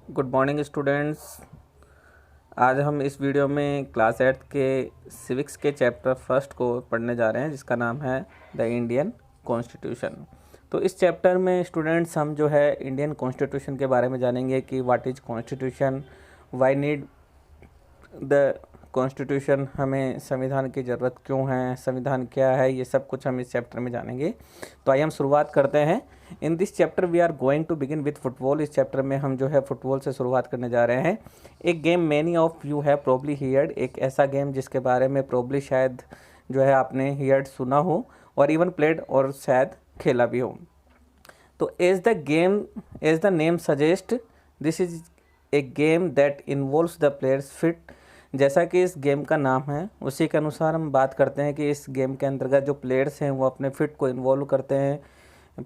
Good morning students. आज हम इस वीडियो में क्लास 8 के सिविक्स के चैप्टर फर्स्ट को पढ़ने जा रहे हैं, जिसका नाम है द इंडियन कॉन्स्टिट्यूशन। तो इस चैप्टर में स्टूडेंट्स हम जो है इंडियन कॉन्स्टिट्यूशन के बारे में जानेंगे कि what is constitution, why need the constitution, हमें संविधान की ज़रूरत क्यों है, संविधान क्या है, ये सब कुछ हम इस चैप्टर में जानेंगे। तो आइए हम शुरुआत करते हैं। In this chapter we are going to begin with football. इस चैप्टर में हम जो है फुटबॉल से शुरुआत करने जा रहे हैं। एक game many of you have probably heard, एक ऐसा गेम जिसके बारे में प्रोबब्ली शायद जो है आपने हियर्ड सुना हो और इवन प्लेड और शायद खेला भी हो। तो as the name suggest, this is a game that involves the players feet. जैसा कि इस गेम का नाम है उसी के अनुसार हम बात करते हैं कि इस गेम के अंतर्गत जो प्लेयर्स हैं वो अपने फिट को इन्वॉल्व करते हैं,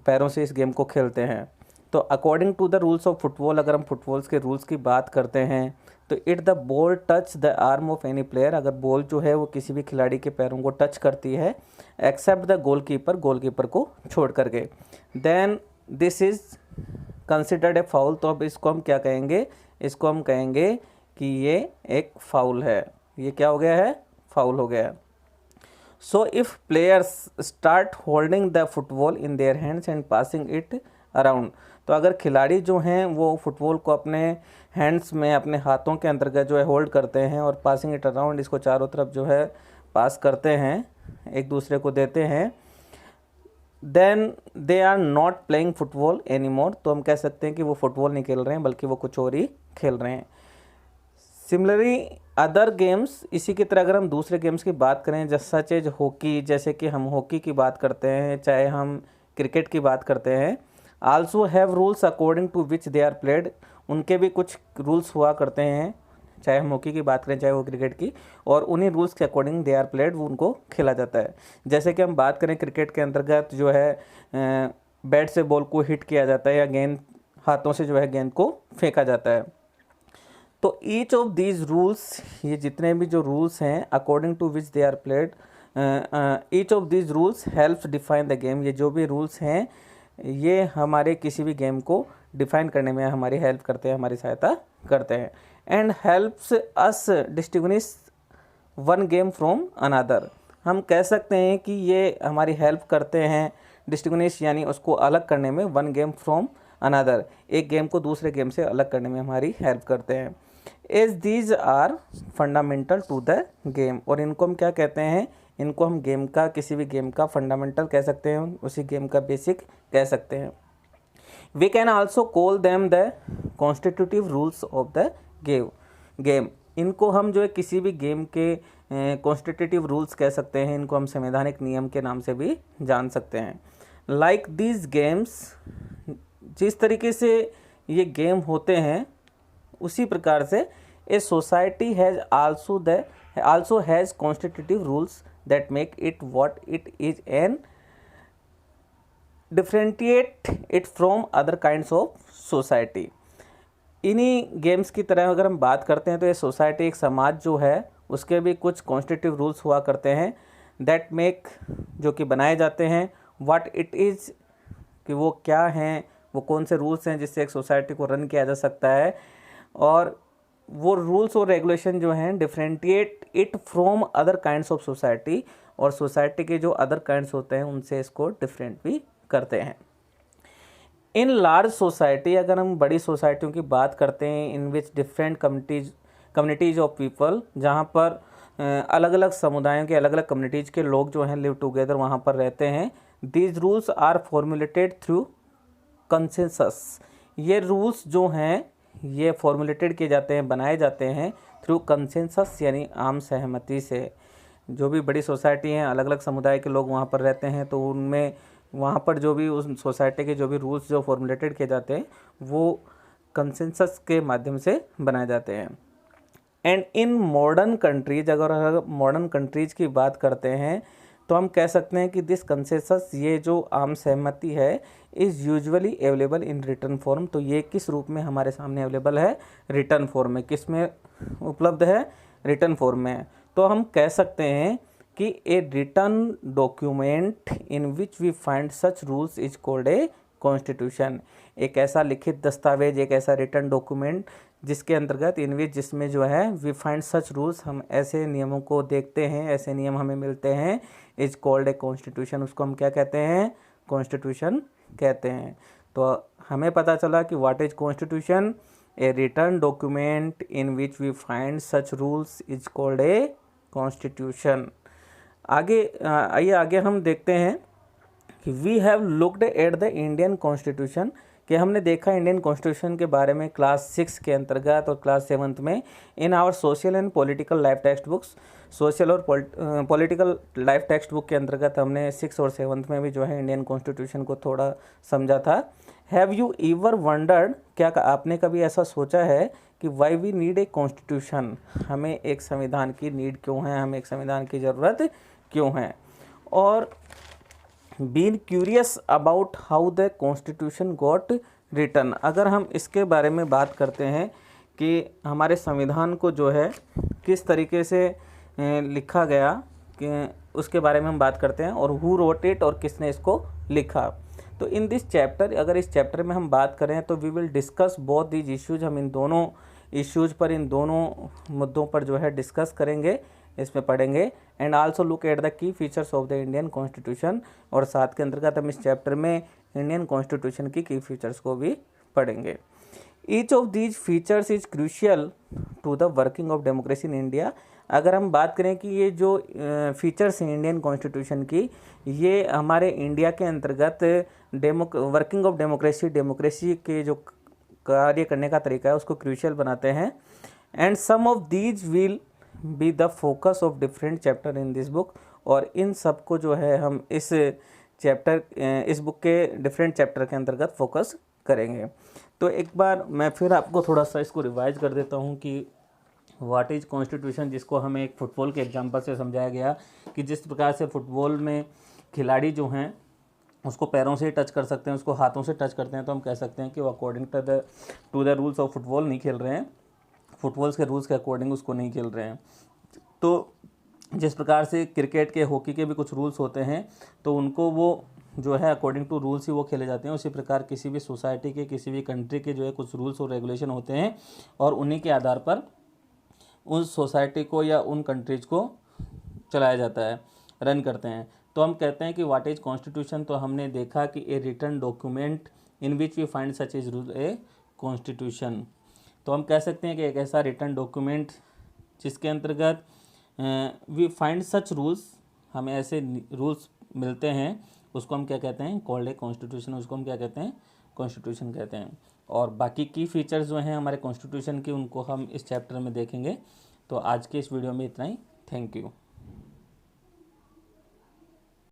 पैरों से इस गेम को खेलते हैं। तो according to the rules of football, अगर हम फुटबॉल्स के रूल्स की बात करते हैं तो it the ball touch the arm of any player, अगर बॉल जो है वो किसी भी खिलाड़ी के पैरों को टच करती है एक्सेप्ट द गोलकीपर को छोड़ करके, then this is considered a foul. तो अब इसको हम क्या कहेंगे, इसको हम कहेंगे कि ये एक फाउल है। ये क्या हो गया है, फाउल हो गया। So if players start holding the football in their hands and passing it around, तो अगर खिलाड़ी जो हैं वो फुटबॉल को अपने हैंड्स में, अपने हाथों के अंतर्गत जो है होल्ड करते हैं और पासिंग इट अराउंड, इसको चारों तरफ जो है पास करते हैं, एक दूसरे को देते हैं, then they are not playing football any more. तो हम कह सकते हैं कि वो फुटबॉल नहीं खेल रहे हैं बल्कि वो कुछ और ही खेल रहे हैं। सिमिलरली अदर गेम्स, इसी की तरह अगर हम दूसरे गेम्स की बात करें जैसे सच एज हॉकी, जैसे कि हम हॉकी की बात करते हैं, चाहे हम क्रिकेट की बात करते हैं, also have rules according to which they are played, उनके भी कुछ रूल्स हुआ करते हैं, चाहे हम हॉकी की बात करें चाहे वो क्रिकेट की, और उन्हीं रूल्स के अकॉर्डिंग दे आर प्लेड, वो उनको खेला जाता है। जैसे कि हम बात करें क्रिकेट के अंतर्गत जो है बैट से बॉल को हिट किया जाता है या गेंद हाथों से जो है गेंद को फेंका जाता है। तो ईच ऑफ दीज रूल्स, ये जितने भी जो रूल्स हैं according to which they are played, each of these rules helps define the game, ये जो भी रूल्स हैं ये हमारे किसी भी गेम को डिफाइन करने में हमारी हेल्प करते हैं, हमारी सहायता करते हैं। And helps us distinguish one game from another, हम कह सकते हैं कि ये हमारी हेल्प करते हैं डिस्टिंग्विश, यानी उसको अलग करने में, वन गेम फ्रॉम अनदर, एक गेम को दूसरे गेम से अलग करने में हमारी हेल्प करते हैं। As these are fundamental to the game, और इनको हम क्या कहते हैं, इनको हम गेम का, किसी भी गेम का फंडामेंटल कह सकते हैं, उसी गेम का बेसिक कह सकते हैं। We can also call them the constitutive rules of the game, इनको हम जो है किसी भी गेम के कॉन्स्टिट्यूटिव रूल्स कह सकते हैं, इनको हम संवैधानिक नियम के नाम से भी जान सकते हैं। लाइक दीज गेम्स, जिस तरीके से ये गेम होते हैं उसी प्रकार से a society has also has constitutive rules that make it what it is and differentiate it from other kinds of society. इन्हीं गेम्स की तरह अगर हम बात करते हैं तो ये सोसाइटी, एक समाज जो है उसके भी कुछ कॉन्स्टिट्यूटिव रूल्स हुआ करते हैं, दैट मेक, जो कि बनाए जाते हैं, व्हाट इट इज़, कि वो क्या हैं, वो कौन से रूल्स हैं जिससे एक सोसाइटी को रन किया जा सकता है, और वो रूल्स और रेगुलेशन जो हैं differentiate it from other kinds of society, और सोसाइटी के जो अदर काइंड्स होते हैं उनसे इसको डिफरेंट भी करते हैं। इन लार्ज सोसाइटी, अगर हम बड़ी सोसाइटियों की बात करते हैं, in which different communities of people, जहाँ पर अलग अलग समुदायों के, अलग अलग कम्युनिटीज़ के लोग जो हैं लिव टुगेदर वहाँ पर रहते हैं, these rules are formulated through consensus, ये रूल्स जो हैं ये फॉर्मुलेटेड किए जाते हैं, बनाए जाते हैं थ्रू कंसेंसस, यानी आम सहमति से। जो भी बड़ी सोसाइटी हैं, अलग अलग समुदाय के लोग वहाँ पर रहते हैं, तो उनमें वहाँ पर जो भी उस सोसाइटी के जो भी रूल्स जो फॉर्मुलेटेड किए जाते हैं वो कंसेंसस के माध्यम से बनाए जाते हैं। एंड इन मॉडर्न कंट्रीज, अगर मॉडर्न कंट्रीज़ की बात करते हैं तो हम कह सकते हैं कि दिस कंसेंसस, ये जो आम सहमति है, is usually available in return form. तो ये किस रूप में हमारे सामने अवेलेबल है, रिटर्न फॉर्म में। किस में उपलब्ध है, रिटर्न फॉर्म में। तो हम कह सकते हैं कि a written document in which we find such rules is called a constitution, एक ऐसा लिखित दस्तावेज, एक ऐसा रिटन डॉक्यूमेंट जिसके अंतर्गत जिसमें जो है वी फाइंड सच रूल्स, हम ऐसे नियमों को देखते हैं, ऐसे नियम हमें मिलते हैं, इज कॉल्ड ए कॉन्स्टिट्यूशन, उसको हम क्या कहते हैं, कॉन्स्टिट्यूशन कहते हैं। तो हमें पता चला कि what is constitution, a written document in which we find such rules is called a constitution. आइए आगे हम देखते हैं कि we have looked at the Indian constitution, कि हमने देखा इंडियन कॉन्स्टिट्यूशन के बारे में क्लास 6 के अंतर्गत और क्लास 7 में in our social and political life text books. Social और पॉलिटिकल लाइफ टेक्स्ट बुक के अंतर्गत हमने 6 और 7 में भी जो है इंडियन कॉन्स्टिट्यूशन को थोड़ा समझा था। हैव यू एवर वंडर्ड, क्या आपने कभी ऐसा सोचा है कि why we need a constitution, हमें एक संविधान की नीड क्यों है, हमें एक संविधान की ज़रूरत क्यों है। और been curious about how the constitution got written, अगर हम इसके बारे में बात करते हैं कि हमारे संविधान को जो है किस तरीके से लिखा गया, कि उसके बारे में हम बात करते हैं, और हु रोट इट, और किसने इसको लिखा। तो इन दिस चैप्टर, अगर इस चैप्टर में हम बात करें तो we will discuss both these issues, हम इन दोनों इश्यूज़ पर, इन दोनों मुद्दों पर जो है डिस्कस करेंगे, इसमें पढ़ेंगे। And also look at the key features of the Indian constitution, और साथ के अंतर्गत हम इस चैप्टर में इंडियन कॉन्स्टिट्यूशन की की फीचर्स को भी पढ़ेंगे। Each of these features is crucial to the working of democracy in India. अगर हम बात करें कि ये जो फीचर्स हैं इंडियन कॉन्स्टिट्यूशन की, ये हमारे इंडिया के अंतर्गत वर्किंग ऑफ डेमोक्रेसी के जो कार्य करने का तरीका है उसको क्रूशियल बनाते हैं। And some of these will be the focus of different chapter in this book, और इन सब को जो है हम इस बुक के डिफरेंट चैप्टर के अंतर्गत फोकस करेंगे। तो एक बार मैं फिर आपको थोड़ा सा इसको रिवाइज कर देता हूँ कि व्हाट इज कॉन्स्टिट्यूशन, जिसको हमें एक फुटबॉल के एग्जांपल से समझाया गया कि जिस प्रकार से फुटबॉल में खिलाड़ी जो हैं उसको पैरों से ही टच कर सकते हैं, उसको हाथों से टच करते हैं, तो हम कह सकते हैं कि वो according to the rules of football नहीं खेल रहे हैं, फुटबॉल्स के रूल्स के अकॉर्डिंग उसको नहीं खेल रहे हैं। तो जिस प्रकार से क्रिकेट के, हॉकी के भी कुछ रूल्स होते हैं, तो उनको वो जो है अकॉर्डिंग टू रूल्स ही वो खेले जाते हैं। उसी प्रकार किसी भी सोसाइटी के, किसी भी कंट्री के जो है कुछ रूल्स और रेगुलेशन होते हैं, और उन्हीं के आधार पर उस सोसाइटी को या उन कंट्रीज को चलाया जाता है, रन करते हैं। तो हम कहते हैं कि व्हाट इज कॉन्स्टिट्यूशन, तो हमने देखा कि a written document in which we find such is rule a constitution. तो हम कह सकते हैं कि एक ऐसा रिटन डॉक्यूमेंट जिसके अंतर्गत वी फाइंड सच रूल्स, हमें ऐसे रूल्स मिलते हैं, उसको हम क्या कहते हैं, कॉल्ड ए कॉन्स्टिट्यूशन, उसको हम क्या कहते हैं, कॉन्स्टिट्यूशन कहते हैं। और बाकी की फीचर्स जो हैं हमारे कॉन्स्टिट्यूशन की, उनको हम इस चैप्टर में देखेंगे। तो आज के इस वीडियो में इतना ही। Thank you.